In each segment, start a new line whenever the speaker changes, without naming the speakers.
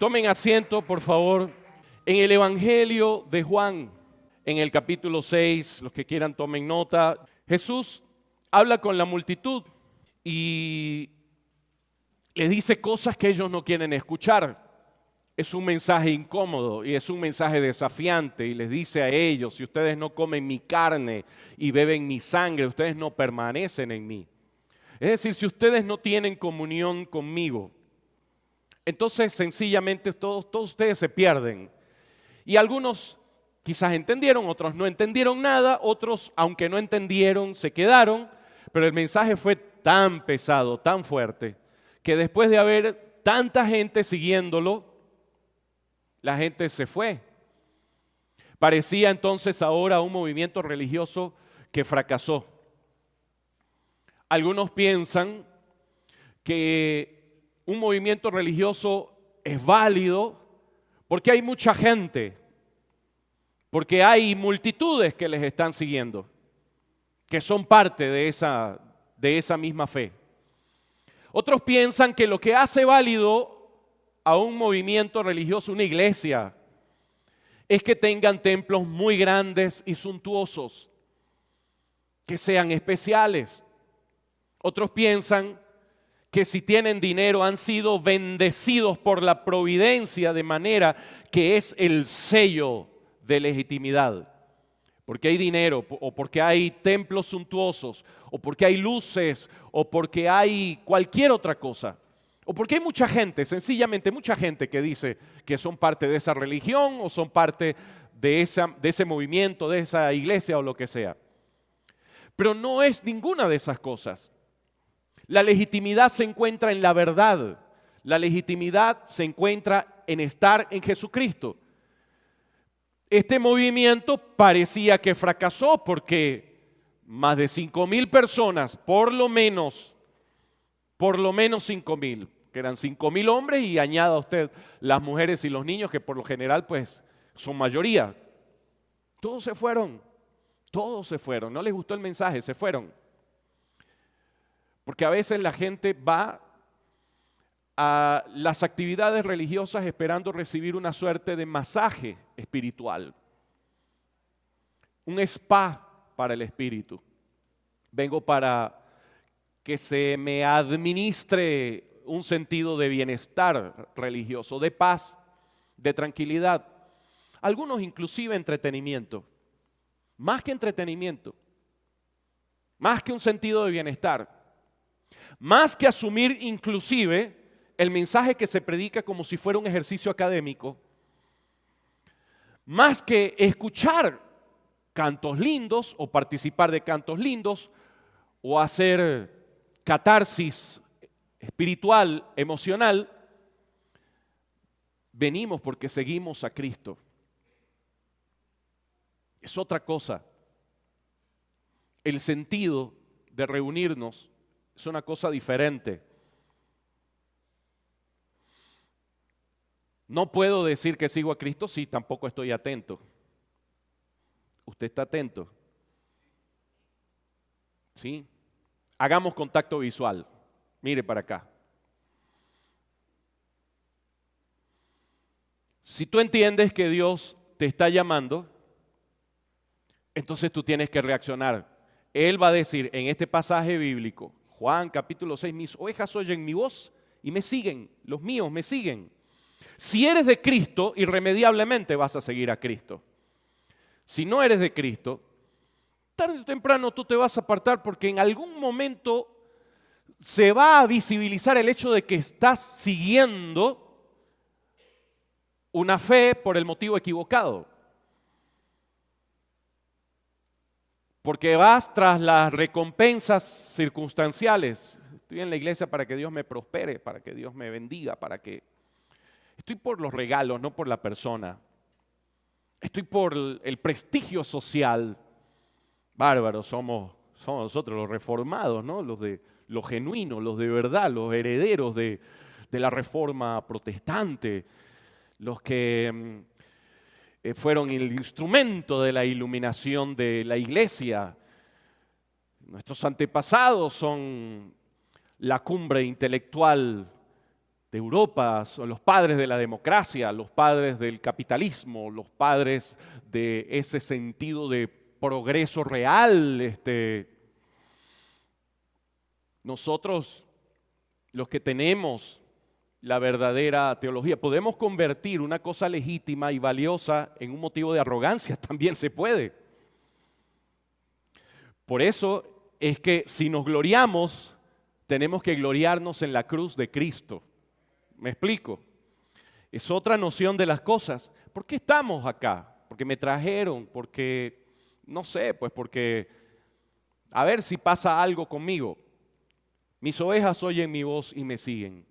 Tomen asiento, por favor. En el Evangelio de Juan, en el capítulo 6, los que quieran tomen nota, Jesús habla con la multitud y les dice cosas que ellos no quieren escuchar. Es un mensaje incómodo y es un mensaje desafiante y les dice a ellos: si ustedes no comen mi carne y beben mi sangre, ustedes no permanecen en mí. Es decir, si ustedes no tienen comunión conmigo, entonces sencillamente todos ustedes se pierden. Y algunos quizás entendieron, otros no entendieron nada, otros, aunque no entendieron, se quedaron, pero el mensaje fue tan pesado, tan fuerte, que después de haber tanta gente siguiéndolo, la gente se fue. Parecía entonces ahora un movimiento religioso que fracasó. Algunos piensan que un movimiento religioso es válido porque hay mucha gente, porque hay multitudes que les están siguiendo, que son parte de esa misma fe. Otros piensan que lo que hace válido a un movimiento religioso, una iglesia, es que tengan templos muy grandes y suntuosos, que sean especiales. Otros piensan que si tienen dinero han sido bendecidos por la providencia de manera que es el sello de legitimidad. Porque hay dinero, o porque hay templos suntuosos, o porque hay luces, o porque hay cualquier otra cosa. O porque hay mucha gente, sencillamente mucha gente que dice que son parte de esa religión o son parte de ese movimiento, de esa iglesia o lo que sea. Pero no es ninguna de esas cosas. La legitimidad se encuentra en la verdad. La legitimidad se encuentra en estar en Jesucristo. Este movimiento parecía que fracasó porque más de 5,000 personas, por lo menos 5,000, que eran 5,000 hombres y añada usted las mujeres y los niños, que por lo general pues son mayoría. Todos se fueron, no les gustó el mensaje, se fueron. Porque a veces la gente va a las actividades religiosas esperando recibir una suerte de masaje espiritual, un spa para el espíritu. Vengo para que se me administre un sentido de bienestar religioso, de paz, de tranquilidad. Algunos inclusive entretenimiento, más que entretenimiento, más que un sentido de bienestar. Más que asumir inclusive el mensaje que se predica como si fuera un ejercicio académico, más que escuchar cantos lindos o participar de cantos lindos o hacer catarsis espiritual, emocional, venimos porque seguimos a Cristo. Es otra cosa. El sentido de reunirnos es una cosa diferente. No puedo decir que sigo a Cristo si tampoco estoy atento. ¿Usted está atento? ¿Sí? Hagamos contacto visual. Mire para acá. Si tú entiendes que Dios te está llamando, entonces tú tienes que reaccionar. Él va a decir en este pasaje bíblico, Juan capítulo 6, mis ovejas oyen mi voz y me siguen, los míos me siguen. Si eres de Cristo, irremediablemente vas a seguir a Cristo. Si no eres de Cristo, tarde o temprano tú te vas a apartar porque en algún momento se va a visibilizar el hecho de que estás siguiendo una fe por el motivo equivocado. Porque vas tras las recompensas circunstanciales. Estoy en la iglesia para que Dios me prospere, para que Dios me bendiga, Estoy por los regalos, no por la persona. Estoy por el prestigio social. Bárbaros somos nosotros los reformados, ¿no? Los genuinos, los de verdad, los herederos de la reforma protestante, los que fueron el instrumento de la iluminación de la iglesia. Nuestros antepasados son la cumbre intelectual de Europa son los padres de la democracia, los padres del capitalismo, los padres de ese sentido de progreso real. Nosotros, los que tenemos la verdadera teología, podemos convertir una cosa legítima y valiosa en un motivo de arrogancia, también se puede. Por eso es que si nos gloriamos, tenemos que gloriarnos en la cruz de Cristo. ¿Me explico? Es otra noción de las cosas. ¿Por qué estamos acá? Porque me trajeron, porque, no sé, pues porque, a ver si pasa algo conmigo. Mis ovejas oyen mi voz y me siguen.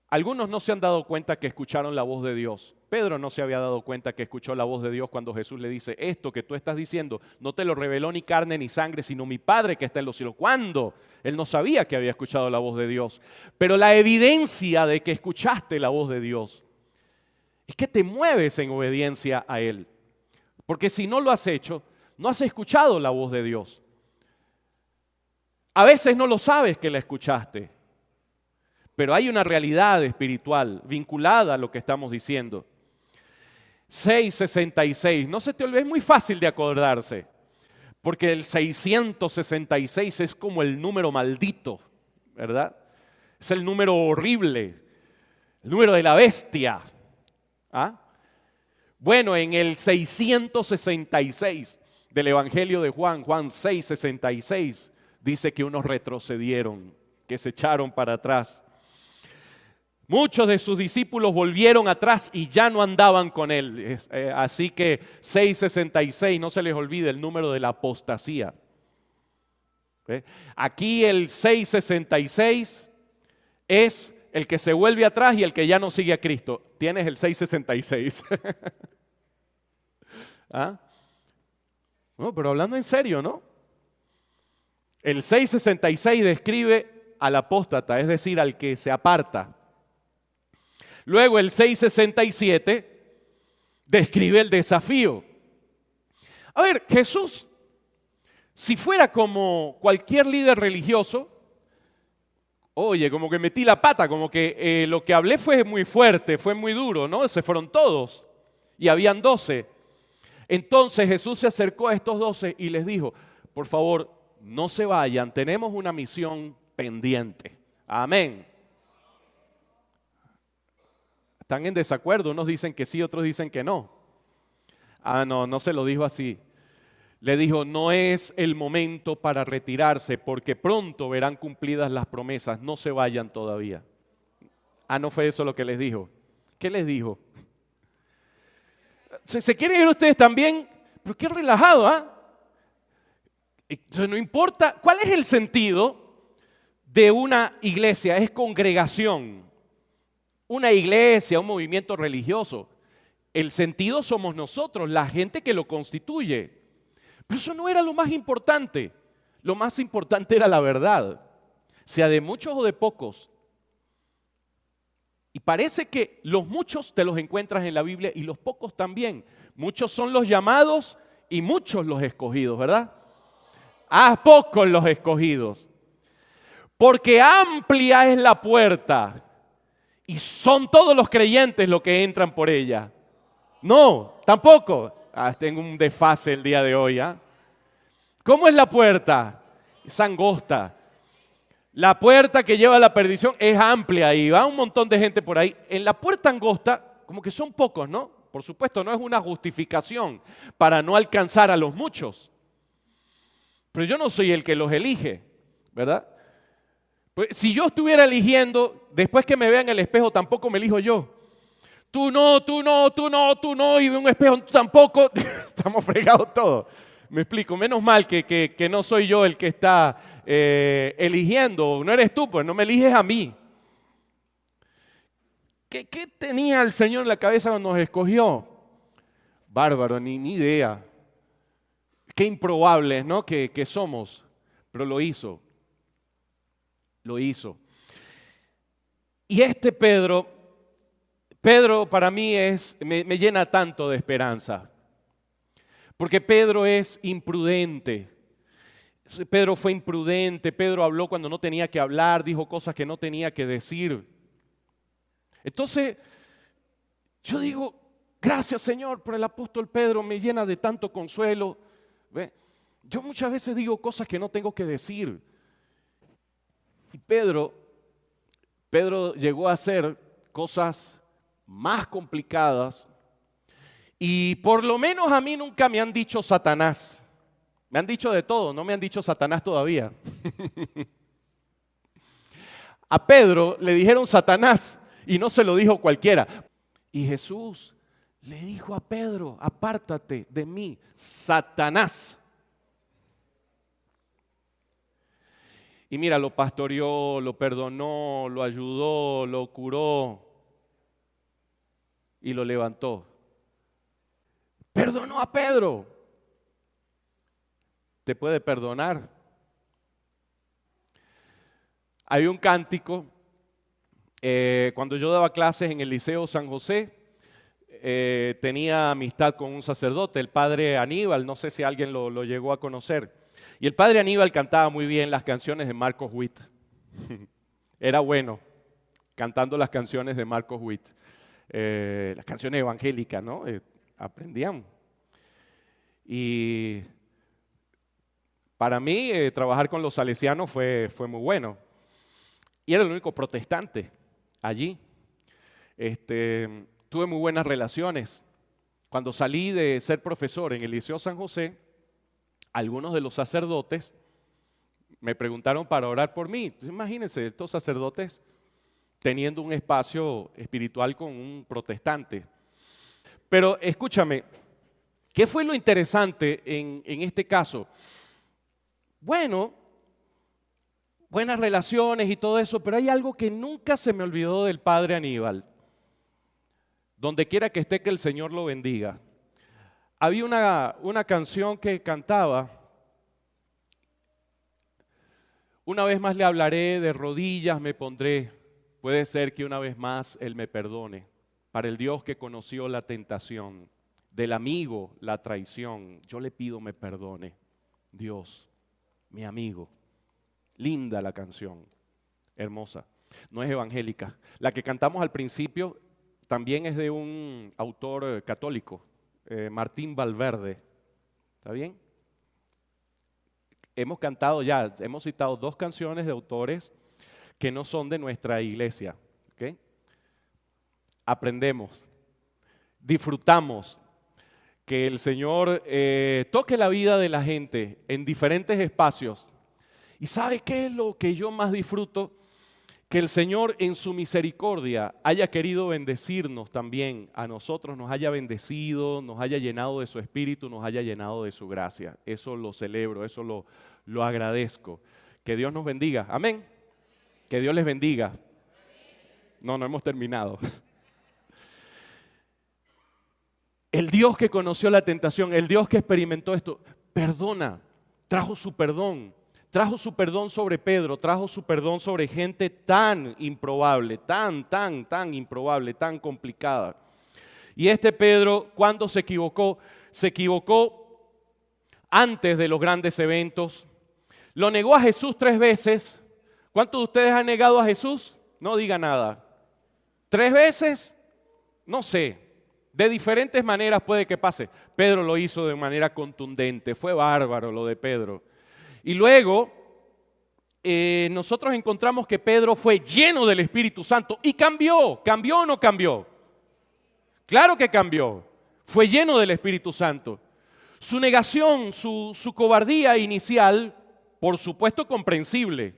Algunos no se han dado cuenta que escucharon la voz de Dios. Pedro no se había dado cuenta que escuchó la voz de Dios cuando Jesús le dice, esto que tú estás diciendo no te lo reveló ni carne ni sangre, sino mi Padre que está en los cielos. ¿Cuándo? Él no sabía que había escuchado la voz de Dios. Pero la evidencia de que escuchaste la voz de Dios es que te mueves en obediencia a Él. Porque si no lo has hecho, no has escuchado la voz de Dios. A veces no lo sabes que la escuchaste. Pero hay una realidad espiritual vinculada a lo que estamos diciendo. 666, no se te olvide, es muy fácil de acordarse, porque el 666 es como el número maldito, ¿verdad? Es el número horrible, el número de la bestia. ¿Ah? Bueno, en el 666 del Evangelio de Juan, Juan 6:66, dice que unos retrocedieron, que se echaron para atrás. Muchos de sus discípulos volvieron atrás y ya no andaban con él. Así que 666, no se les olvide el número de la apostasía. Aquí el 666 es el que se vuelve atrás y el que ya no sigue a Cristo. Tienes el 666. ¿Ah? No, pero hablando en serio, ¿no? El 666 describe al apóstata, es decir, al que se aparta. Luego el 667 describe el desafío. A ver, Jesús, si fuera como cualquier líder religioso, oye, como que metí la pata, como que lo que hablé fue muy fuerte, fue muy duro, ¿no? Se fueron todos y habían 12. Entonces Jesús se acercó a estos 12 y les dijo, por favor, no se vayan, tenemos una misión pendiente. Amén. Están en desacuerdo, unos dicen que sí, otros dicen que no. No se lo dijo así. Le dijo, no es el momento para retirarse porque pronto verán cumplidas las promesas, no se vayan todavía. No fue eso lo que les dijo. ¿Qué les dijo? ¿Se quieren ir ustedes también? Pero qué relajado, ¿ah? Entonces no importa, ¿cuál es el sentido de una iglesia? Es congregación. Una iglesia, un movimiento religioso. El sentido somos nosotros, la gente que lo constituye. Pero eso no era lo más importante. Lo más importante era la verdad, sea de muchos o de pocos. Y parece que los muchos te los encuentras en la Biblia y los pocos también. Muchos son los llamados y muchos los escogidos, ¿verdad? Pocos los escogidos. Porque amplia es la puerta. Y son todos los creyentes los que entran por ella. No, tampoco. Tengo un desfase el día de hoy. ¿Cómo es la puerta? Es angosta. La puerta que lleva a la perdición es amplia y va un montón de gente por ahí. En la puerta angosta, como que son pocos, ¿no? Por supuesto, no es una justificación para no alcanzar a los muchos. Pero yo no soy el que los elige, ¿verdad? Pues, si yo estuviera eligiendo, después que me vea en el espejo, tampoco me elijo yo. Tú no, y ve un espejo, tú tampoco. Estamos fregados todos. Me explico, menos mal que no soy yo el que está eligiendo. No eres tú, pues no me eliges a mí. ¿Qué tenía el Señor en la cabeza cuando nos escogió? Bárbaro, ni idea. Qué improbables, ¿no? que somos, pero lo hizo. Lo hizo. Y Pedro para mí me llena tanto de esperanza. Porque Pedro es imprudente. Pedro fue imprudente, Pedro habló cuando no tenía que hablar, dijo cosas que no tenía que decir. Entonces, yo digo, gracias Señor por el apóstol Pedro, me llena de tanto consuelo. ¿Ve? Yo muchas veces digo cosas que no tengo que decir. Y Pedro llegó a hacer cosas más complicadas y por lo menos a mí nunca me han dicho Satanás. Me han dicho de todo, no me han dicho Satanás todavía. A Pedro le dijeron Satanás y no se lo dijo cualquiera. Y Jesús le dijo a Pedro, apártate de mí, Satanás. Y mira, lo pastoreó, lo perdonó, lo ayudó, lo curó y lo levantó. Perdonó a Pedro. ¿Te puede perdonar? Hay un cántico, cuando yo daba clases en el Liceo San José, tenía amistad con un sacerdote, el padre Aníbal, no sé si alguien lo llegó a conocer. Y el padre Aníbal cantaba muy bien las canciones de Marcos Witt. Era bueno cantando las canciones de Marcos Witt. Las canciones evangélicas, ¿no? Aprendían. Y para mí trabajar con los salesianos fue muy bueno. Y era el único protestante allí. Tuve muy buenas relaciones. Cuando salí de ser profesor en el Liceo San José, algunos de los sacerdotes me preguntaron para orar por mí. Entonces, imagínense, estos sacerdotes teniendo un espacio espiritual con un protestante. Pero escúchame, ¿qué fue lo interesante en este caso? Bueno, buenas relaciones y todo eso, pero hay algo que nunca se me olvidó del padre Aníbal. Donde quiera que esté, que el Señor lo bendiga. Había una canción que cantaba, una vez más le hablaré, de rodillas me pondré, puede ser que una vez más Él me perdone, para el Dios que conoció la tentación, del amigo la traición, yo le pido me perdone, Dios, mi amigo. Linda la canción, hermosa, no es evangélica. La que cantamos al principio también es de un autor católico, Martín Valverde, ¿está bien? Hemos citado 2 canciones de autores que no son de nuestra iglesia, ¿ok? Aprendemos, disfrutamos que el Señor toque la vida de la gente en diferentes espacios. ¿Y sabe qué es lo que yo más disfruto? Que el Señor en su misericordia haya querido bendecirnos también a nosotros, nos haya bendecido, nos haya llenado de su espíritu, nos haya llenado de su gracia. Eso lo celebro, eso lo agradezco. Que Dios nos bendiga. Amén. Que Dios les bendiga. No hemos terminado. El Dios que conoció la tentación, el Dios que experimentó esto, perdona, trajo su perdón. Trajo su perdón sobre Pedro, trajo su perdón sobre gente tan improbable, tan improbable, tan complicada. Y este Pedro, cuando se equivocó antes de los grandes eventos. Lo negó a Jesús 3 veces. ¿Cuántos de ustedes han negado a Jesús? No diga nada. 3 veces, no sé. De diferentes maneras puede que pase. Pedro lo hizo de manera contundente, fue bárbaro lo de Pedro. Y luego nosotros encontramos que Pedro fue lleno del Espíritu Santo y cambió. ¿Cambió o no cambió? Claro que cambió. Fue lleno del Espíritu Santo. Su negación, su cobardía inicial, por supuesto comprensible,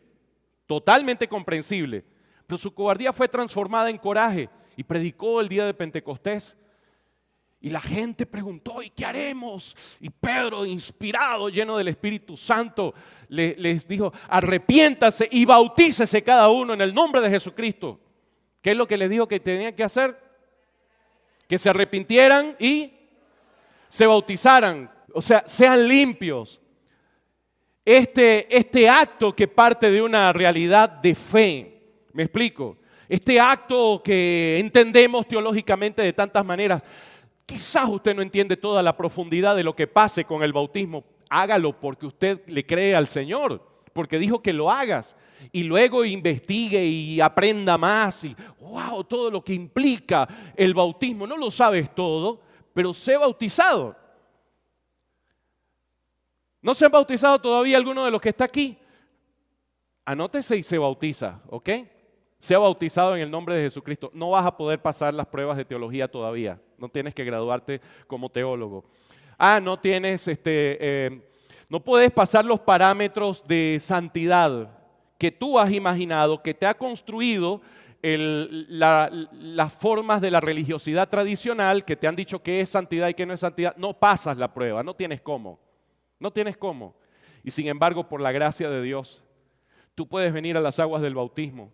totalmente comprensible, pero su cobardía fue transformada en coraje y predicó el día de Pentecostés. Y la gente preguntó, ¿y qué haremos? Y Pedro, inspirado, lleno del Espíritu Santo, les dijo, arrepiéntase y bautícese cada uno en el nombre de Jesucristo. ¿Qué es lo que les dijo que tenían que hacer? Que se arrepintieran y se bautizaran, o sea, sean limpios. Este acto que parte de una realidad de fe, ¿me explico? Este acto que entendemos teológicamente de tantas maneras. Quizás usted no entiende toda la profundidad de lo que pase con el bautismo. Hágalo porque usted le cree al Señor, porque dijo que lo hagas. Y luego investigue y aprenda más. Y, wow, todo lo que implica el bautismo. No lo sabes todo, pero sé bautizado. ¿No se han bautizado todavía alguno de los que está aquí? Anótese y se bautiza, ¿ok? Sea bautizado en el nombre de Jesucristo. No vas a poder pasar las pruebas de teología todavía. No tienes que graduarte como teólogo. No tienes, no puedes pasar los parámetros de santidad que tú has imaginado, que te ha construido las formas de la religiosidad tradicional, que te han dicho qué es santidad y qué no es santidad. No pasas la prueba, no tienes cómo. No tienes cómo. Y sin embargo, por la gracia de Dios, tú puedes venir a las aguas del bautismo.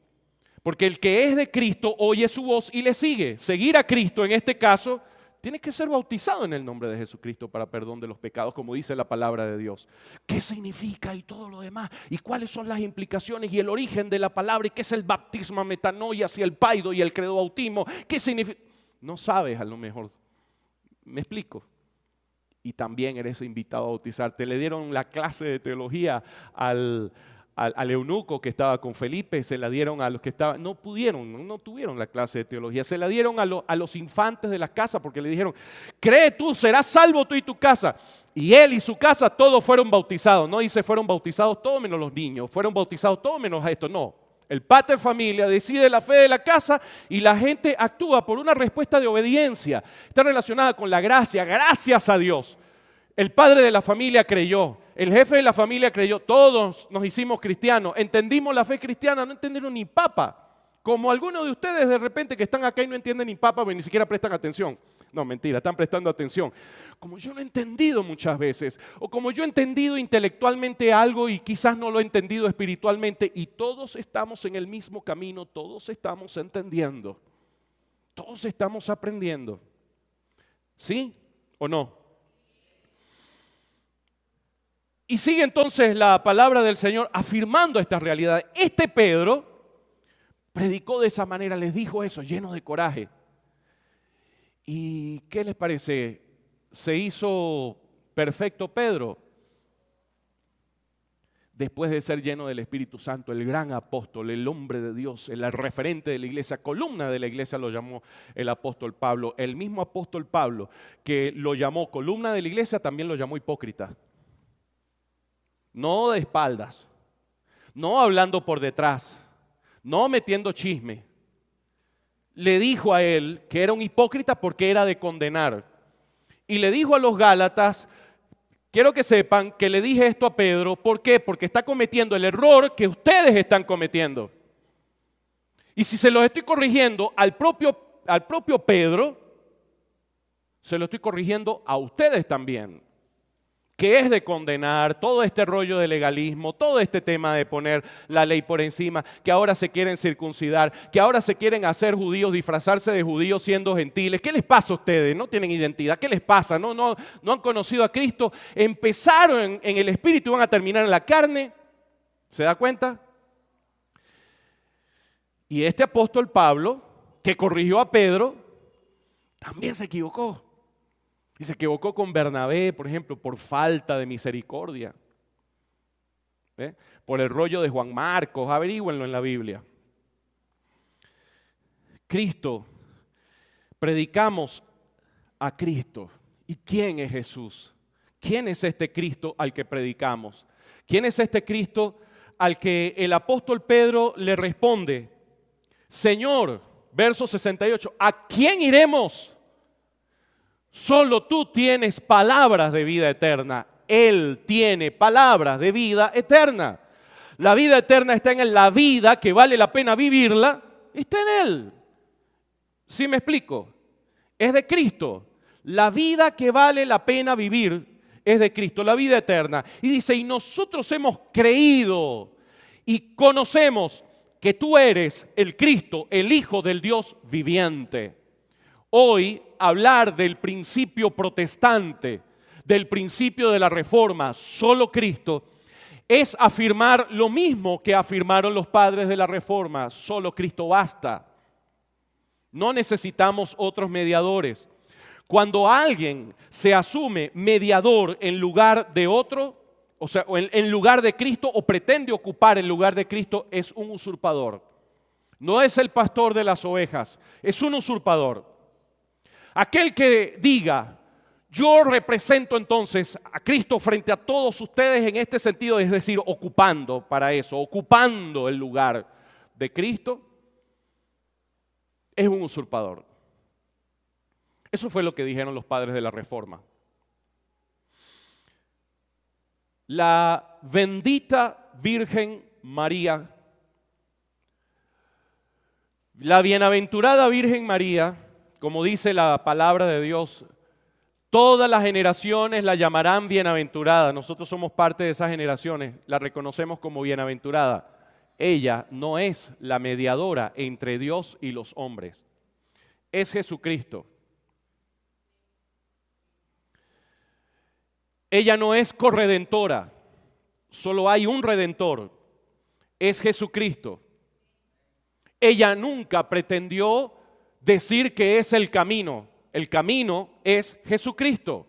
Porque el que es de Cristo oye su voz y le sigue. Seguir a Cristo en este caso, tiene que ser bautizado en el nombre de Jesucristo para perdón de los pecados, como dice la palabra de Dios. ¿Qué significa y todo lo demás? ¿Y cuáles son las implicaciones y el origen de la palabra? ¿Y qué es el baptismo, metanoia, y el paido y el credo bautismo? ¿Qué significa? No sabes a lo mejor. ¿Me explico? Y también eres invitado a bautizarte. Le dieron la clase de teología al eunuco que estaba con Felipe, se la dieron a los que estaban, no tuvieron la clase de teología, se la dieron a los infantes de la casa porque le dijeron, cree tú, serás salvo tú y tu casa. Y él y su casa todos fueron bautizados. No dice fueron bautizados todos menos los niños, fueron bautizados todos menos esto, no. El pater familia decide la fe de la casa y la gente actúa por una respuesta de obediencia. Está relacionada con la gracia, gracias a Dios. El padre de la familia creyó, el jefe de la familia creyó, todos nos hicimos cristianos, entendimos la fe cristiana, no entendieron ni papa. Como algunos de ustedes de repente que están acá y no entienden ni papa, pues ni siquiera prestan atención. No, mentira, están prestando atención. Como yo no he entendido muchas veces, o como yo he entendido intelectualmente algo y quizás no lo he entendido espiritualmente, y todos estamos en el mismo camino, todos estamos entendiendo, todos estamos aprendiendo. ¿Sí o no? Y sigue entonces la palabra del Señor afirmando estas realidades. Este Pedro predicó de esa manera, les dijo eso, lleno de coraje. ¿Y qué les parece? ¿Se hizo perfecto Pedro? Después de ser lleno del Espíritu Santo, el gran apóstol, el hombre de Dios, el referente de la iglesia, columna de la iglesia lo llamó el apóstol Pablo. El mismo apóstol Pablo que lo llamó columna de la iglesia también lo llamó hipócrita. No de espaldas, no hablando por detrás, no metiendo chisme. Le dijo a él que era un hipócrita porque era de condenar. Y le dijo a los Gálatas, quiero que sepan que le dije esto a Pedro, ¿por qué? Porque está cometiendo el error que ustedes están cometiendo. Y si se los estoy corrigiendo al propio Pedro, se lo estoy corrigiendo a ustedes también. Que es de condenar todo este rollo de legalismo, todo este tema de poner la ley por encima, que ahora se quieren circuncidar, que ahora se quieren hacer judíos, disfrazarse de judíos siendo gentiles. ¿Qué les pasa a ustedes? ¿No tienen identidad? ¿Qué les pasa? ¿No han conocido a Cristo? Empezaron en el Espíritu y van a terminar en la carne. ¿Se da cuenta? Y este apóstol Pablo, que corrigió a Pedro, también se equivocó. Y se equivocó con Bernabé, por ejemplo, por falta de misericordia. Por el rollo de Juan Marcos, averígüenlo en la Biblia. Cristo, predicamos a Cristo. ¿Y quién es Jesús? ¿Quién es este Cristo al que predicamos? ¿Quién es este Cristo al que el apóstol Pedro le responde? Señor, verso 68, ¿a quién iremos? Solo tú tienes palabras de vida eterna. Él tiene palabras de vida eterna. La vida eterna está en él. La vida que vale la pena vivirla está en él. ¿Sí me explico? Es de Cristo. La vida que vale la pena vivir es de Cristo, la vida eterna. Y dice, y nosotros hemos creído y conocemos que tú eres el Cristo, el Hijo del Dios viviente. Hoy hablar del principio protestante, del principio de la reforma, solo Cristo, es afirmar lo mismo que afirmaron los padres de la reforma, solo Cristo basta. No necesitamos otros mediadores. Cuando alguien se asume mediador en lugar de otro, o sea, en lugar de Cristo o pretende ocupar el lugar de Cristo, es un usurpador. No es el pastor de las ovejas, es un usurpador. Aquel que diga, yo represento entonces a Cristo frente a todos ustedes en este sentido, es decir, ocupando para eso, ocupando el lugar de Cristo, es un usurpador. Eso fue lo que dijeron los padres de la Reforma. La bendita Virgen María, la bienaventurada Virgen María, como dice la palabra de Dios, todas las generaciones la llamarán bienaventurada. Nosotros somos parte de esas generaciones, la reconocemos como bienaventurada. Ella no es la mediadora entre Dios y los hombres, es Jesucristo. Ella no es corredentora, solo hay un redentor, es Jesucristo. Ella nunca pretendió decir que es el camino es Jesucristo.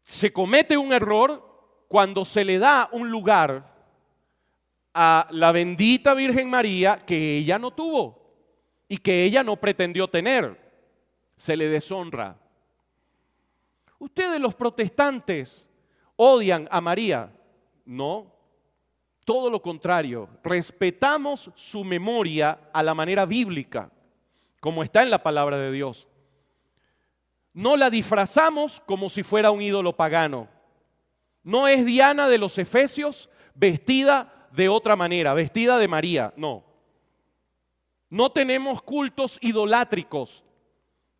Se comete un error cuando se le da un lugar a la bendita Virgen María que ella no tuvo y que ella no pretendió tener. Se le deshonra. Ustedes los protestantes odian a María. No, todo lo contrario. Respetamos su memoria a la manera bíblica, como está en la palabra de Dios. No la disfrazamos como si fuera un ídolo pagano. No es Diana de los Efesios vestida de otra manera, vestida de María, no. No tenemos cultos idolátricos.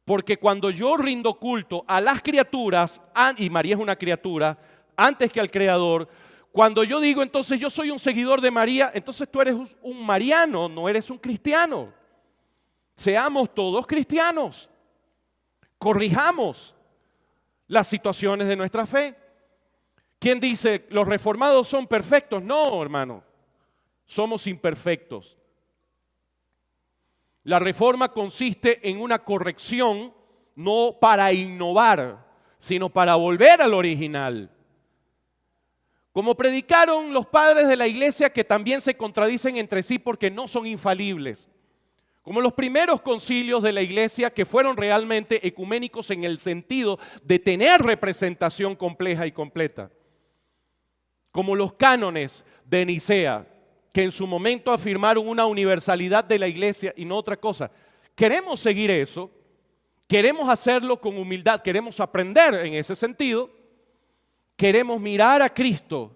Porque cuando yo rindo culto a las criaturas, y María es una criatura, antes que al Creador, cuando yo digo entonces yo soy un seguidor de María, entonces tú eres un mariano, no eres un cristiano. Seamos todos cristianos. Corrijamos las situaciones de nuestra fe. ¿Quién dice los reformados son perfectos? No, hermano, somos imperfectos. La reforma consiste en una corrección, no para innovar, sino para volver al original. Como predicaron los padres de la iglesia que también se contradicen entre sí porque no son infalibles. Como los primeros concilios de la iglesia que fueron realmente ecuménicos en el sentido de tener representación compleja y completa. Como los cánones de Nicea, que en su momento afirmaron una universalidad de la iglesia y no otra cosa. Queremos seguir eso, queremos hacerlo con humildad, queremos aprender en ese sentido, queremos mirar a Cristo,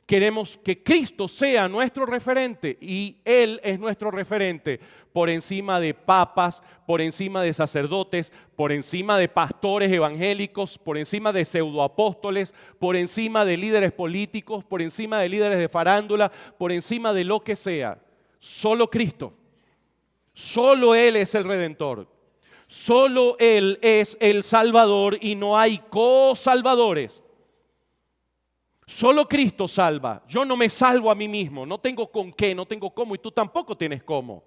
queremos que Cristo sea nuestro referente y Él es nuestro referente por encima de papas, por encima de sacerdotes, por encima de pastores evangélicos, por encima de pseudoapóstoles, por encima de líderes políticos, por encima de líderes de farándula, por encima de lo que sea. Solo Cristo, solo Él es el Redentor, solo Él es el Salvador y no hay co-salvadores. Solo Cristo salva. Yo no me salvo a mí mismo, no tengo con qué, no tengo cómo y tú tampoco tienes cómo.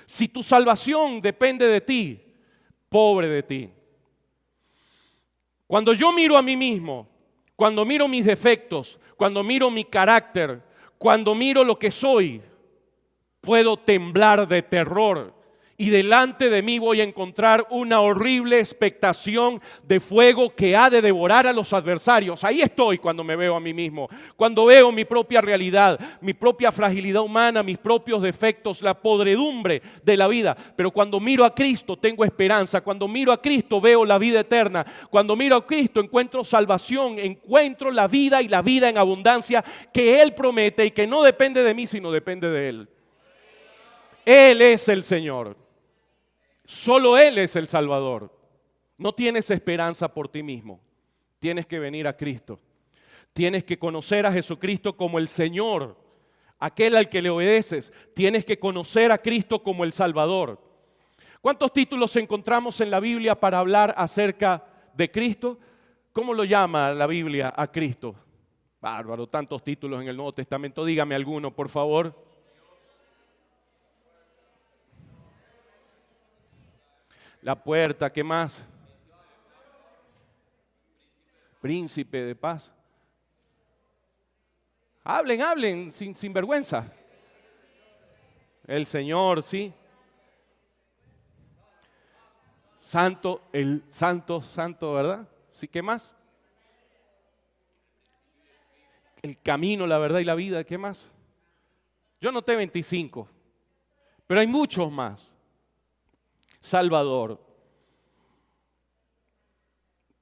Si tu salvación depende de ti, pobre de ti. Cuando yo miro a mí mismo, cuando miro mis defectos, cuando miro mi carácter, cuando miro lo que soy, puedo temblar de terror. Y delante de mí voy a encontrar una horrible expectación de fuego que ha de devorar a los adversarios. Ahí estoy cuando me veo a mí mismo, cuando veo mi propia realidad, mi propia fragilidad humana, mis propios defectos, la podredumbre de la vida. Pero cuando miro a Cristo tengo esperanza, cuando miro a Cristo veo la vida eterna, cuando miro a Cristo encuentro salvación, encuentro la vida y la vida en abundancia que Él promete y que no depende de mí sino depende de Él. Él es el Señor. Solo Él es el Salvador. No tienes esperanza por ti mismo. Tienes que venir a Cristo. Tienes que conocer a Jesucristo como el Señor, aquel al que le obedeces. Tienes que conocer a Cristo como el Salvador. ¿Cuántos títulos encontramos en la Biblia para hablar acerca de Cristo? ¿Cómo lo llama la Biblia a Cristo? Bárbaro, tantos títulos en el Nuevo Testamento. Dígame alguno, por favor. La puerta, ¿qué más? Príncipe de paz. Hablen, sin vergüenza. El Señor, ¿sí? Santo, el santo, ¿verdad? ¿Sí? ¿Qué más? El camino, la verdad y la vida, ¿qué más? Yo noté 25, pero hay muchos más. Salvador,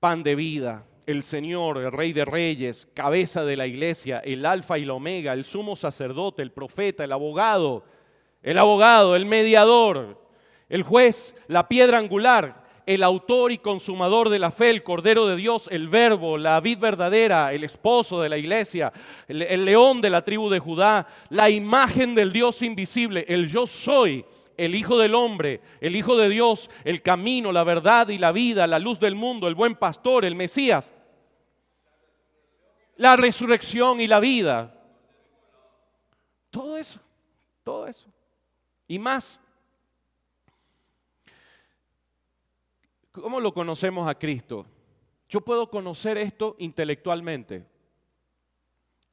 pan de vida, el Señor, el Rey de Reyes, cabeza de la iglesia, el Alfa y la Omega, el sumo sacerdote, el profeta, el abogado, el mediador, el juez, la piedra angular, el autor y consumador de la fe, el Cordero de Dios, el Verbo, la vid verdadera, el esposo de la iglesia, el león de la tribu de Judá, la imagen del Dios invisible, el yo soy, el Hijo del Hombre, el Hijo de Dios, el camino, la verdad y la vida, la luz del mundo, el buen pastor, el Mesías, la resurrección y la vida. Todo eso y más. ¿Cómo lo conocemos a Cristo? Yo puedo conocer esto intelectualmente.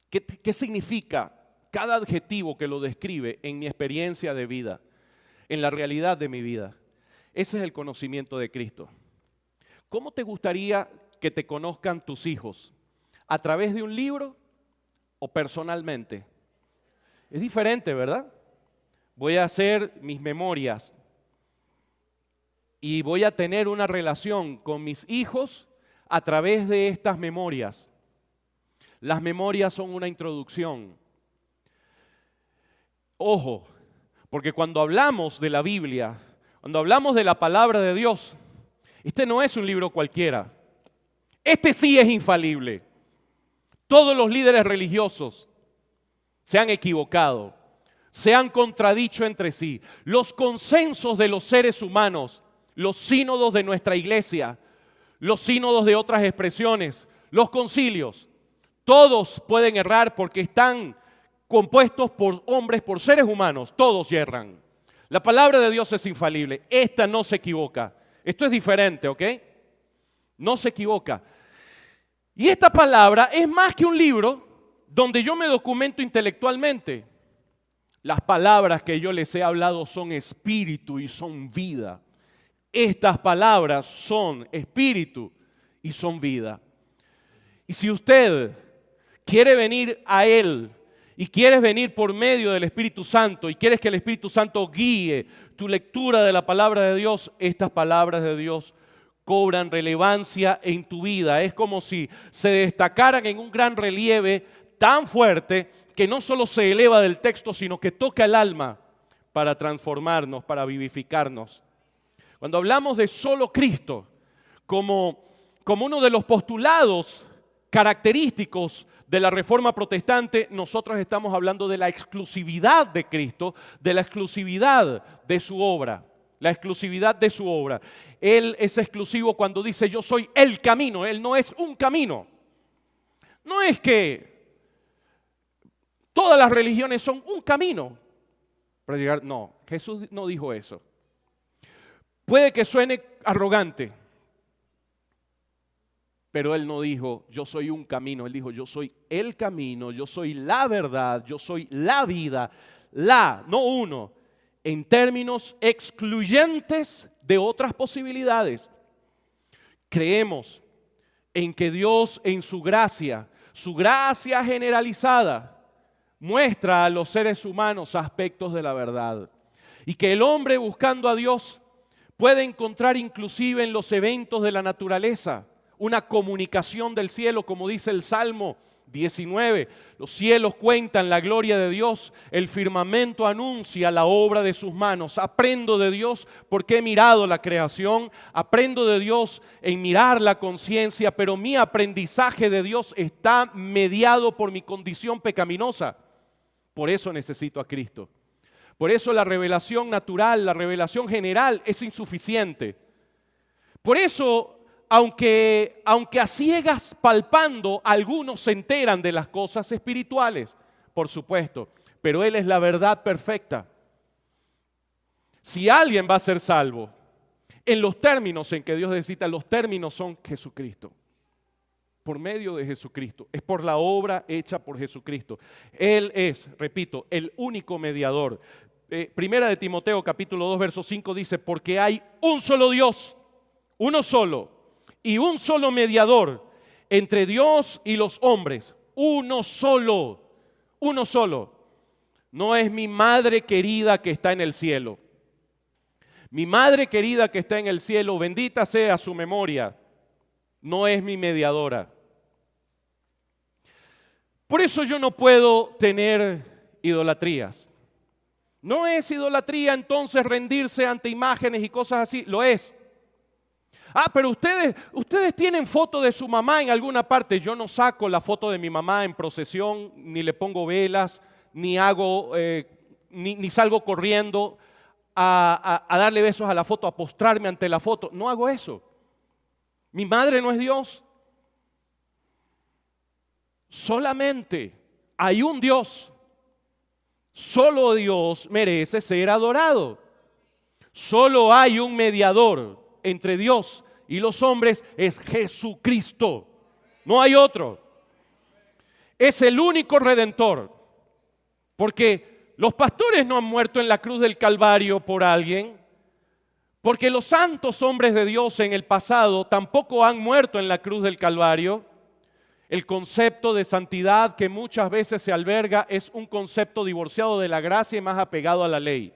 ¿Qué significa cada adjetivo que lo describe en mi experiencia de vida, en la realidad de mi vida? Ese es el conocimiento de Cristo. ¿Cómo te gustaría que te conozcan tus hijos? ¿A través de un libro o personalmente? Es diferente, ¿verdad? Voy a hacer mis memorias y voy a tener una relación con mis hijos a través de estas memorias. Las memorias son una introducción. Ojo, porque cuando hablamos de la Biblia, cuando hablamos de la palabra de Dios, este no es un libro cualquiera. Este sí es infalible. Todos los líderes religiosos se han equivocado, se han contradicho entre sí. Los consensos de los seres humanos, los sínodos de nuestra iglesia, los sínodos de otras expresiones, los concilios, todos pueden errar porque están compuestos por hombres, por seres humanos, todos yerran. La palabra de Dios es infalible, esta no se equivoca. Esto es diferente, ¿ok? No se equivoca. Y esta palabra es más que un libro donde yo me documento intelectualmente. Las palabras que yo les he hablado son espíritu y son vida. Estas palabras son espíritu y son vida. Y si usted quiere venir a Él y quieres venir por medio del Espíritu Santo y quieres que el Espíritu Santo guíe tu lectura de la palabra de Dios, estas palabras de Dios cobran relevancia en tu vida. Es como si se destacaran en un gran relieve tan fuerte que no solo se eleva del texto, sino que toca el alma para transformarnos, para vivificarnos. Cuando hablamos de solo Cristo como uno de los postulados característicos de la Reforma Protestante, nosotros estamos hablando de la exclusividad de Cristo, de la exclusividad de su obra, la exclusividad de su obra. Él es exclusivo cuando dice yo soy el camino, Él no es un camino. No es que todas las religiones son un camino para llegar, no, Jesús no dijo eso. Puede que suene arrogante, pero Él no dijo, yo soy un camino. Él dijo, yo soy el camino, yo soy la verdad, yo soy la vida. No uno, en términos excluyentes de otras posibilidades. Creemos en que Dios en su gracia generalizada, muestra a los seres humanos aspectos de la verdad. Y que el hombre buscando a Dios puede encontrar inclusive en los eventos de la naturaleza una comunicación del cielo, como dice el Salmo 19. Los cielos cuentan la gloria de Dios, el firmamento anuncia la obra de sus manos. Aprendo de Dios porque he mirado la creación, aprendo de Dios en mirar la conciencia, pero mi aprendizaje de Dios está mediado por mi condición pecaminosa. Por eso necesito a Cristo. Por eso la revelación natural, la revelación general es insuficiente. Por eso, aunque a ciegas palpando, algunos se enteran de las cosas espirituales, por supuesto, pero Él es la verdad perfecta. Si alguien va a ser salvo, en los términos en que Dios necesita, los términos son Jesucristo. Por medio de Jesucristo, es por la obra hecha por Jesucristo. Él es, repito, el único mediador. Primera de Timoteo capítulo 2 verso 5 dice, porque hay un solo Dios, uno solo, y un solo mediador entre Dios y los hombres, uno solo, uno solo. No es mi madre querida que está en el cielo. Mi madre querida que está en el cielo, bendita sea su memoria, no es mi mediadora. Por eso yo no puedo tener idolatrías. No es idolatría entonces rendirse ante imágenes y cosas así, lo es. Pero ustedes tienen foto de su mamá en alguna parte. Yo no saco la foto de mi mamá en procesión, ni le pongo velas, ni hago, ni salgo corriendo a darle besos a la foto, a postrarme ante la foto. No hago eso. Mi madre no es Dios. Solamente hay un Dios. Solo Dios merece ser adorado. Solo hay un mediador entre Dios y los hombres, es Jesucristo. No hay otro. Es el único redentor. Porque los pastores no han muerto en la cruz del Calvario por alguien. Porque los santos hombres de Dios en el pasado tampoco han muerto en la cruz del Calvario. El concepto de santidad que muchas veces se alberga es un concepto divorciado de la gracia y más apegado a la ley.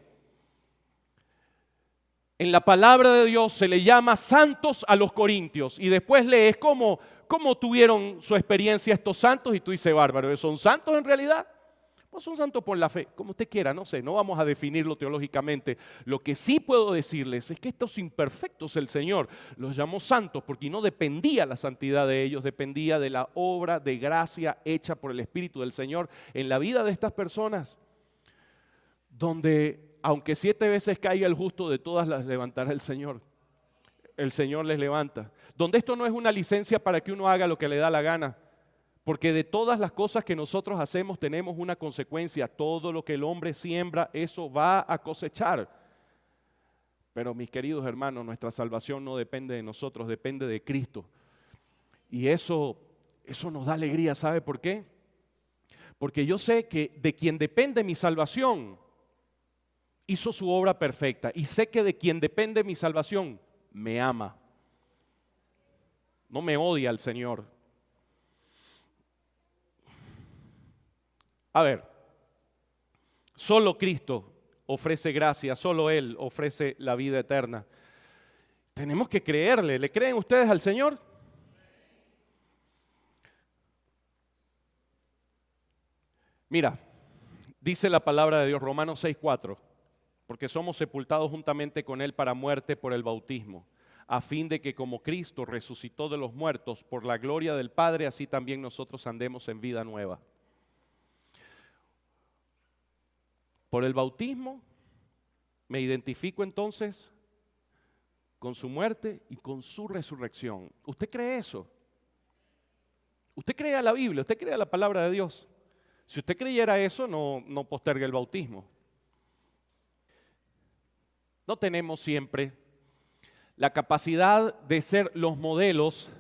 En la palabra de Dios se le llama santos a los corintios y después lees cómo tuvieron su experiencia estos santos y tú dices, bárbaro, ¿son santos en realidad? Pues son santos por la fe, como usted quiera, no sé, no vamos a definirlo teológicamente. Lo que sí puedo decirles es que estos imperfectos el Señor los llamó santos porque no dependía la santidad de ellos, dependía de la obra de gracia hecha por el Espíritu del Señor en la vida de estas personas, donde aunque 7 veces caiga el justo, de todas las levantará el Señor. El Señor les levanta. Donde esto no es una licencia para que uno haga lo que le da la gana. Porque de todas las cosas que nosotros hacemos tenemos una consecuencia. Todo lo que el hombre siembra, eso va a cosechar. Pero mis queridos hermanos, nuestra salvación no depende de nosotros, depende de Cristo. Y eso nos da alegría, ¿sabe por qué? Porque yo sé que de quien depende mi salvación, hizo su obra perfecta. Y sé que de quien depende mi salvación, me ama. No me odia el Señor. A ver, solo Cristo ofrece gracia, solo Él ofrece la vida eterna. Tenemos que creerle. ¿Le creen ustedes al Señor? Mira, dice la palabra de Dios, Romanos 6:4, porque somos sepultados juntamente con Él para muerte por el bautismo, a fin de que como Cristo resucitó de los muertos por la gloria del Padre, así también nosotros andemos en vida nueva. Por el bautismo me identifico entonces con su muerte y con su resurrección. ¿Usted cree eso? ¿Usted cree a la Biblia? ¿Usted cree a la palabra de Dios? Si usted creyera eso, no postergue el bautismo. No tenemos siempre la capacidad de ser los modelos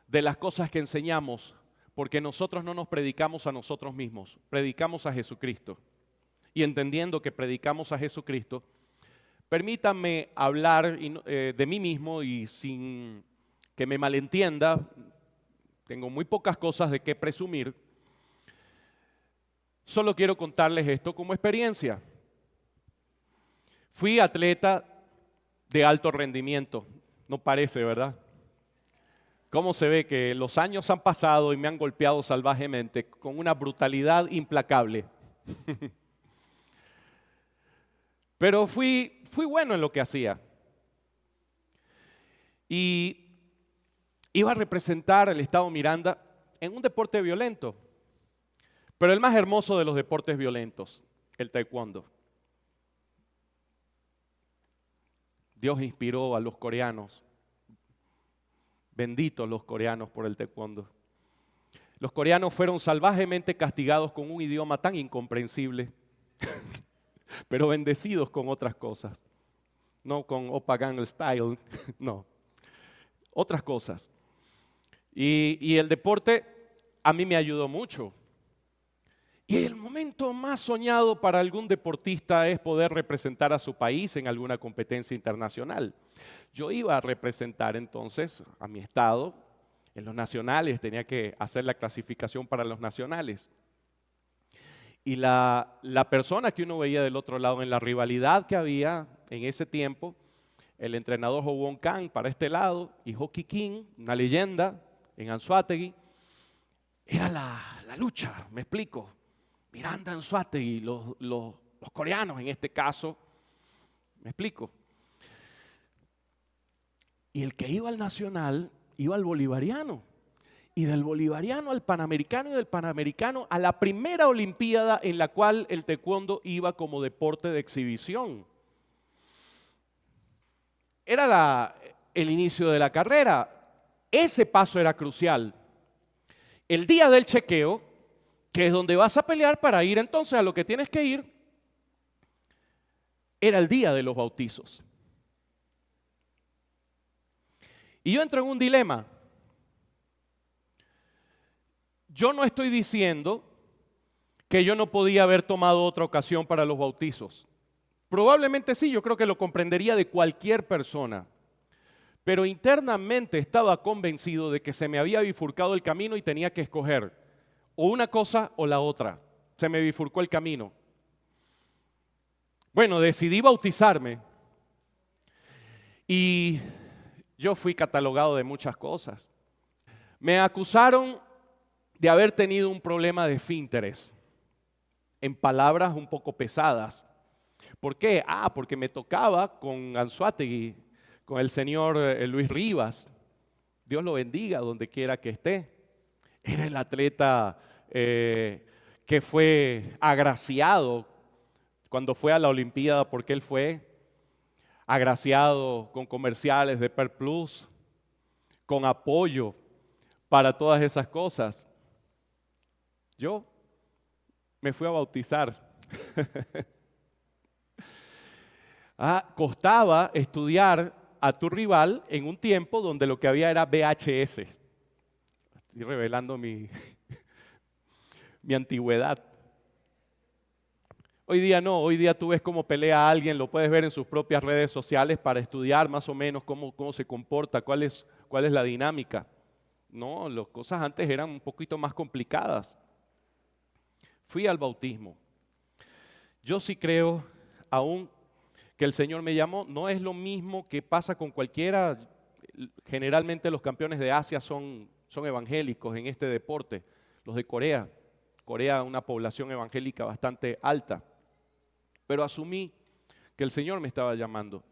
de las cosas que enseñamos, porque nosotros no nos predicamos a nosotros mismos, predicamos a Jesucristo. Y entendiendo que predicamos a Jesucristo, permítanme hablar de mí mismo y sin que me malentienda, tengo muy pocas cosas de qué presumir, solo quiero contarles esto como experiencia. Fui atleta de alto rendimiento, no parece, ¿verdad? ¿Cómo se ve que los años han pasado y me han golpeado salvajemente con una brutalidad implacable? Pero fui bueno en lo que hacía. Y iba a representar al estado Miranda en un deporte violento. Pero el más hermoso de los deportes violentos, el taekwondo. Dios inspiró a los coreanos. Benditos los coreanos por el taekwondo. Los coreanos fueron salvajemente castigados con un idioma tan incomprensible, pero bendecidos con otras cosas. No con Oppa Gangnam Style, no. Otras cosas. Y el deporte a mí me ayudó mucho. Y el momento más soñado para algún deportista es poder representar a su país en alguna competencia internacional. Yo iba a representar entonces a mi estado en los nacionales, tenía que hacer la clasificación para los nacionales. Y la persona que uno veía del otro lado en la rivalidad que había en ese tiempo, el entrenador Jowon Kang para este lado y Hoki King, una leyenda en Anzoátegui, era la lucha, me explico. Miranda Anzoátegui, los coreanos en este caso, me explico. Y el que iba al nacional, iba al bolivariano. Y del bolivariano al panamericano y del panamericano a la primera olimpiada en la cual el taekwondo iba como deporte de exhibición. Era el inicio de la carrera. Ese paso era crucial. El día del chequeo, que es donde vas a pelear para ir entonces a lo que tienes que ir, era el día de los bautizos. Y yo entro en un dilema. Yo no estoy diciendo que yo no podía haber tomado otra ocasión para los bautizos. Probablemente sí, yo creo que lo comprendería de cualquier persona. Pero internamente estaba convencido de que se me había bifurcado el camino y tenía que escoger o una cosa o la otra. Se me bifurcó el camino. Bueno, decidí bautizarme y yo fui catalogado de muchas cosas. Me acusaron de haber tenido un problema de esfínteres, en palabras un poco pesadas. ¿Por qué? Porque me tocaba con Anzoátegui, con el señor Luis Rivas. Dios lo bendiga donde quiera que esté. Era el atleta que fue agraciado cuando fue a la Olimpiada, porque él fue agraciado con comerciales de Per Plus, con apoyo para todas esas cosas. Yo me fui a bautizar. Costaba estudiar a tu rival en un tiempo donde lo que había era VHS. Estoy revelando mi antigüedad. Hoy día no, hoy día tú ves cómo pelea a alguien, lo puedes ver en sus propias redes sociales para estudiar más o menos cómo se comporta, cuál es la dinámica. No, las cosas antes eran un poquito más complicadas. Fui al bautismo. Yo sí creo aún que el Señor me llamó. No es lo mismo que pasa con cualquiera. Generalmente los campeones de Asia son evangélicos en este deporte. Los de Corea. Corea, una población evangélica bastante alta. Pero asumí que el Señor me estaba llamando.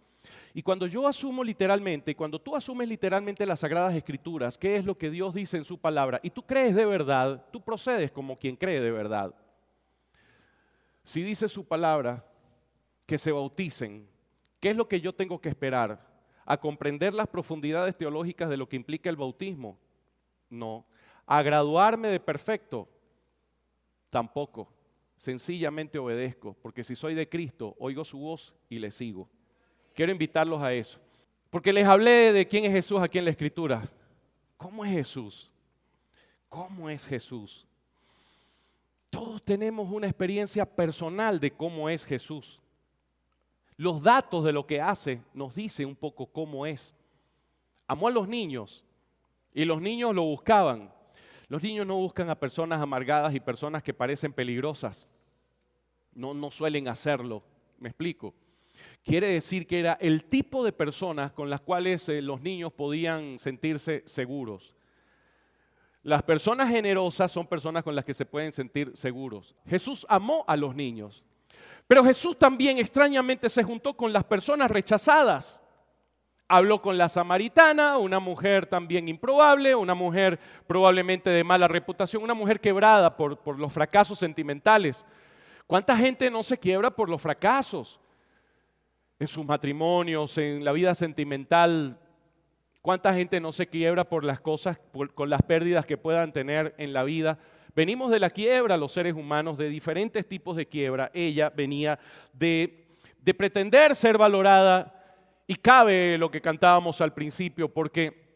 Y cuando yo asumo literalmente, cuando tú asumes literalmente las Sagradas Escrituras, ¿qué es lo que Dios dice en su palabra? Y tú crees de verdad, tú procedes como quien cree de verdad. Si dice su palabra que se bauticen, ¿qué es lo que yo tengo que esperar? ¿A comprender las profundidades teológicas de lo que implica el bautismo? No. ¿A graduarme de perfecto? Tampoco. Sencillamente obedezco, porque si soy de Cristo, oigo su voz y le sigo. Quiero invitarlos a eso, porque les hablé de quién es Jesús aquí en la Escritura. ¿Cómo es Jesús? ¿Cómo es Jesús? Todos tenemos una experiencia personal de cómo es Jesús. Los datos de lo que hace nos dicen un poco cómo es. Amó a los niños y los niños lo buscaban. Los niños no buscan a personas amargadas y personas que parecen peligrosas. No suelen hacerlo, me explico. Quiere decir que era el tipo de personas con las cuales los niños podían sentirse seguros. Las personas generosas son personas con las que se pueden sentir seguros. Jesús amó a los niños, pero Jesús también extrañamente se juntó con las personas rechazadas. Habló con la samaritana, una mujer también improbable, una mujer probablemente de mala reputación, una mujer quebrada por los fracasos sentimentales. ¿Cuánta gente no se quiebra por los fracasos? En sus matrimonios, en la vida sentimental. ¿Cuánta gente no se quiebra por las cosas, con las pérdidas que puedan tener en la vida? Venimos de la quiebra, los seres humanos, de diferentes tipos de quiebra. Ella venía de pretender ser valorada. Y cabe lo que cantábamos al principio, porque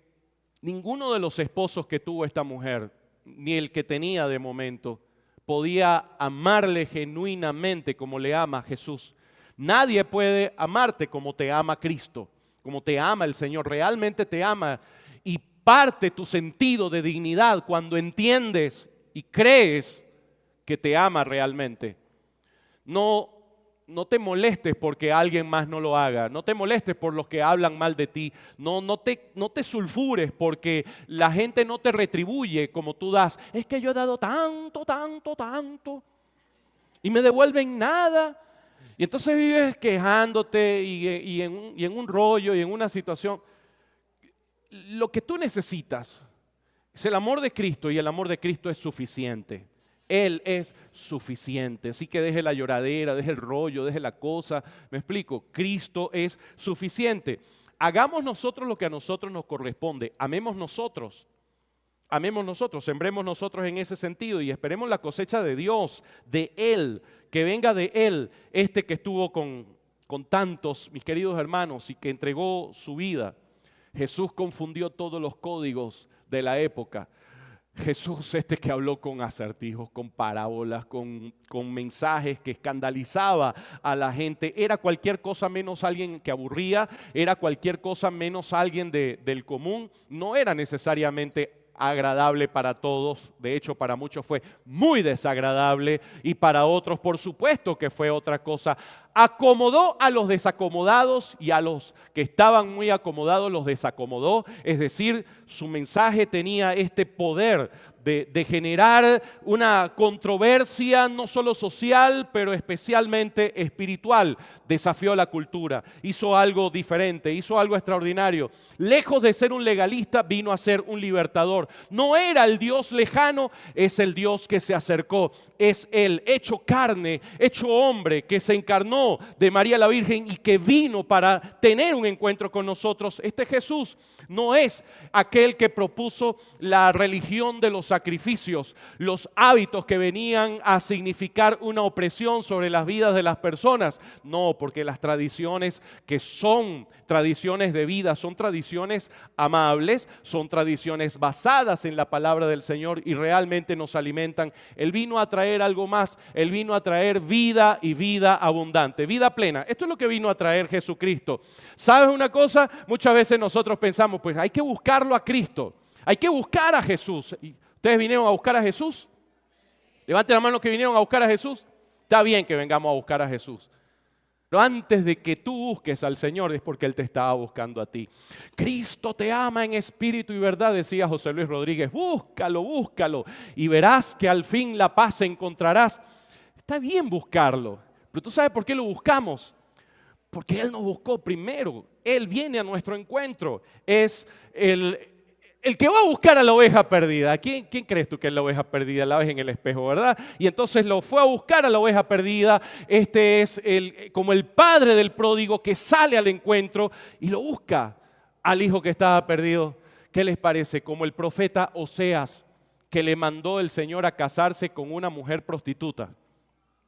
ninguno de los esposos que tuvo esta mujer, ni el que tenía de momento, podía amarle genuinamente como le ama Jesús. Nadie puede amarte como te ama Cristo, como te ama el Señor. Realmente te ama, y parte tu sentido de dignidad cuando entiendes y crees que te ama realmente. No te molestes porque alguien más no lo haga. No te molestes por los que hablan mal de ti. No te sulfures porque la gente no te retribuye como tú das. Es que yo he dado tanto, tanto, tanto y me devuelven nada. Y entonces vives quejándote y en un rollo y en una situación. Lo que tú necesitas es el amor de Cristo, y el amor de Cristo es suficiente. Él es suficiente. Así que deje la lloradera, deje el rollo, deje la cosa. ¿Me explico? Cristo es suficiente. Hagamos nosotros lo que a nosotros nos corresponde. Amemos nosotros. Amemos nosotros. Sembremos nosotros en ese sentido y esperemos la cosecha de Dios, de Él, que venga de Él, este que estuvo con tantos, mis queridos hermanos, y que entregó su vida. Jesús confundió todos los códigos de la época. Jesús que habló con acertijos, con parábolas, con mensajes que escandalizaba a la gente. Era cualquier cosa menos alguien que aburría, era cualquier cosa menos alguien del común. No era necesariamente agradable para todos, de hecho para muchos fue muy desagradable y para otros por supuesto que fue otra cosa. Acomodó a los desacomodados y a los que estaban muy acomodados los desacomodó, es decir, su mensaje tenía este poder de generar una controversia no solo social, pero especialmente espiritual. Desafió la cultura, hizo algo diferente, hizo algo extraordinario. Lejos de ser un legalista, vino a ser un libertador. No era el Dios lejano, es el Dios que se acercó. Es Él, hecho carne, hecho hombre, que se encarnó de María la Virgen y que vino para tener un encuentro con nosotros. Este Jesús no es aquel que propuso la religión de los sacrificios, los hábitos que venían a significar una opresión sobre las vidas de las personas. No, porque las tradiciones que son tradiciones de vida, son tradiciones amables, son tradiciones basadas en la palabra del Señor y realmente nos alimentan. Él vino a traer algo más, Él vino a traer vida y vida abundante, vida plena. Esto es lo que vino a traer Jesucristo. ¿Sabes una cosa? Muchas veces nosotros pensamos, pues hay que buscarlo a Cristo, hay que buscar a Jesús. ¿Ustedes vinieron a buscar a Jesús? Levanten la mano los que vinieron a buscar a Jesús. Está bien que vengamos a buscar a Jesús. Pero antes de que tú busques al Señor es porque Él te estaba buscando a ti. Cristo te ama en espíritu y verdad, decía José Luis Rodríguez. Búscalo, búscalo y verás que al fin la paz encontrarás. Está bien buscarlo, pero ¿tú sabes por qué lo buscamos? Porque Él nos buscó primero. Él viene a nuestro encuentro. Es el que va a buscar a la oveja perdida. ¿Quién crees tú que es la oveja perdida? La ves en el espejo, ¿verdad? Y entonces lo fue a buscar a la oveja perdida. Este es como el padre del pródigo que sale al encuentro y lo busca al hijo que estaba perdido. ¿Qué les parece? Como el profeta Oseas, que le mandó el Señor a casarse con una mujer prostituta.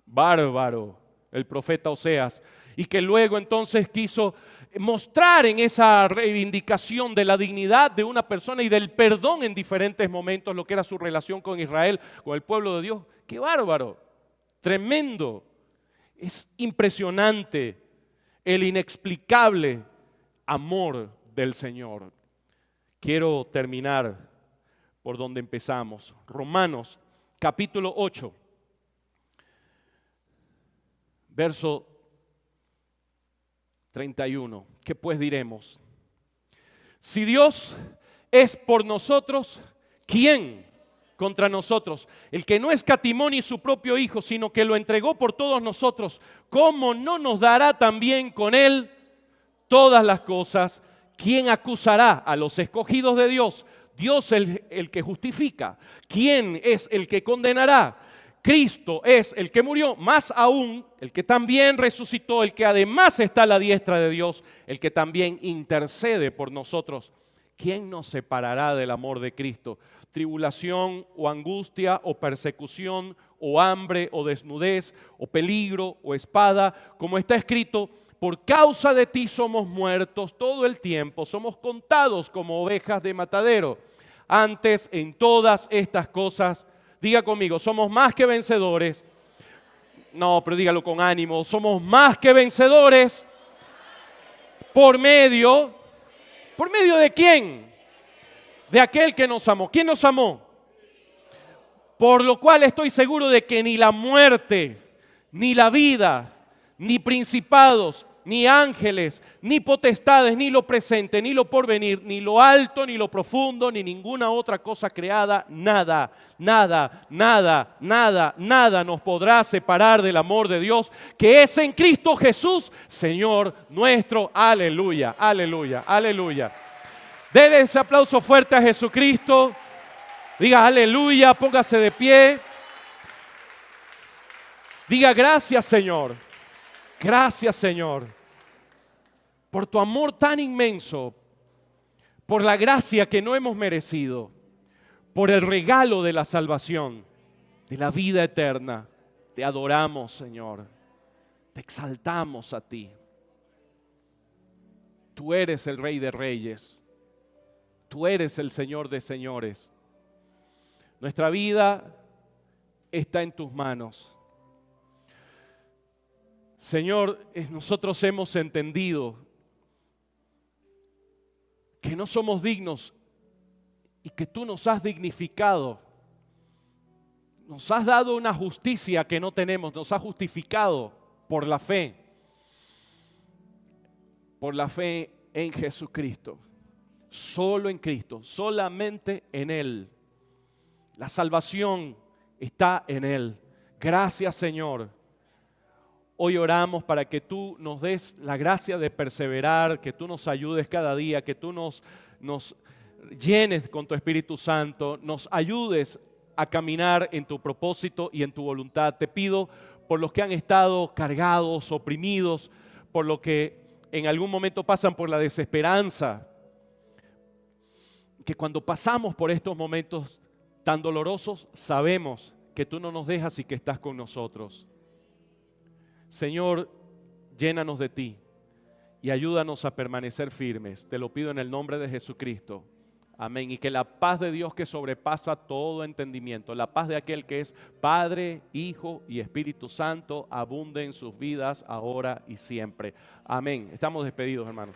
Bárbaro, el profeta Oseas. Y que luego entonces quiso mostrar en esa reivindicación de la dignidad de una persona y del perdón en diferentes momentos lo que era su relación con Israel, con el pueblo de Dios. ¡Qué bárbaro! Tremendo. Es impresionante el inexplicable amor del Señor. Quiero terminar por donde empezamos. Romanos capítulo 8, verso 31. ¿Qué pues diremos? Si Dios es por nosotros, ¿quién contra nosotros? El que no escatimó ni su propio Hijo, sino que lo entregó por todos nosotros, ¿cómo no nos dará también con Él todas las cosas? ¿Quién acusará a los escogidos de Dios? Dios es el que justifica. ¿Quién es el que condenará? Cristo es el que murió, más aún el que también resucitó, el que además está a la diestra de Dios, el que también intercede por nosotros. ¿Quién nos separará del amor de Cristo? Tribulación o angustia o persecución o hambre o desnudez o peligro o espada, como está escrito, por causa de ti somos muertos todo el tiempo, somos contados como ovejas de matadero. Antes en todas estas cosas Diga conmigo, somos más que vencedores. No, pero dígalo con ánimo. Somos más que vencedores ¿por medio de quién? De aquel que nos amó. ¿Quién nos amó? Por lo cual estoy seguro de que ni la muerte, ni la vida, ni principados, ni ángeles, ni potestades, ni lo presente, ni lo porvenir, ni lo alto, ni lo profundo, ni ninguna otra cosa creada, nada nos podrá separar del amor de Dios que es en Cristo Jesús, Señor nuestro. Aleluya, aleluya, aleluya. Dele ese aplauso fuerte a Jesucristo. Diga aleluya, póngase de pie. Diga gracias, Señor. Gracias, Señor, por tu amor tan inmenso, por la gracia que no hemos merecido, por el regalo de la salvación, de la vida eterna. Te adoramos, Señor. Te exaltamos a ti. Tú eres el Rey de Reyes. Tú eres el Señor de señores. Nuestra vida está en tus manos. Señor, nosotros hemos entendido que no somos dignos y que tú nos has dignificado. Nos has dado una justicia que no tenemos, nos has justificado por la fe en Jesucristo. Solo en Cristo, solamente en Él. La salvación está en Él. Gracias, Señor. Hoy oramos para que tú nos des la gracia de perseverar, que tú nos ayudes cada día, que tú nos llenes con tu Espíritu Santo, nos ayudes a caminar en tu propósito y en tu voluntad. Te pido por los que han estado cargados, oprimidos, por los que en algún momento pasan por la desesperanza, que cuando pasamos por estos momentos tan dolorosos, sabemos que tú no nos dejas y que estás con nosotros. Señor, llénanos de ti y ayúdanos a permanecer firmes. Te lo pido en el nombre de Jesucristo. Amén. Y que la paz de Dios que sobrepasa todo entendimiento, la paz de aquel que es Padre, Hijo y Espíritu Santo, abunde en sus vidas ahora y siempre. Amén. Estamos despedidos, hermanos.